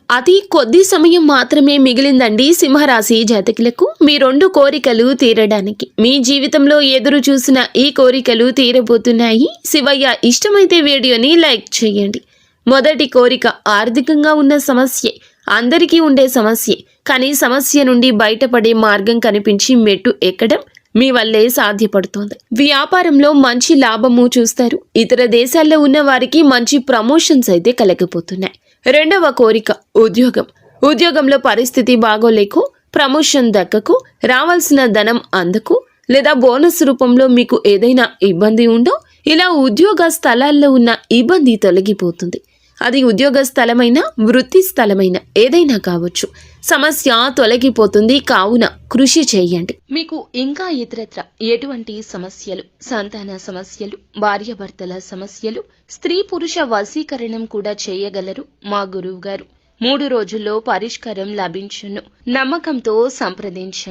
అతి కొద్ది సమయం మాత్రమే మిగిలిందండి సింహరాశి జాతకులకు మీ 2 కోరికలు తీరడానికి. మీ జీవితంలో ఎదురు చూసిన ఈ కోరికలు తీరబోతున్నాయి. శివయ్య ఇష్టమైతే వీడియోని లైక్ చేయండి. మొదటి కోరిక ఆర్థికంగా ఉన్న సమస్యే. అందరికీ ఉండే సమస్యే. కానీ సమస్య నుండి బయటపడే మార్గం కనిపించి మెట్టు ఎక్కడం మీ వల్లే సాధ్యపడుతోంది. వ్యాపారంలో మంచి లాభము చూస్తారు. ఇతర దేశాల్లో ఉన్న వారికి మంచి ప్రమోషన్స్ అయితే కలగబోతున్నాయి. రెండవ కోరిక ఉద్యోగంలో పరిస్థితి బాగోలేకు, ప్రమోషన్ దక్కకు, రావాల్సిన ధనం అందకు, లేదా బోనస్ రూపంలో మీకు ఏదైనా ఇబ్బంది ఉందో ఇలా ఉద్యోగ స్థలాల్లో ఉన్న ఇబ్బంది తొలగిపోతుంది. అది ఉద్యోగ స్థలమైన, వృత్తి స్థలమైన ఏదైనా కావచ్చు. సమస్య తొలగిపోతుంది. కావున కృషి చేయండి. మీకు ఇంకా ఇతరత్ర ఎటువంటి సమస్యలు, సంతాన సమస్యలు, భార్యాభర్తల సమస్యలు, స్త్రీ పురుష వశీకరణం కూడా చేయగలరు మా గురువు గారు. 3 రోజుల్లో పరిష్కారం లభించును. నమ్మకంతో సంప్రదించండి.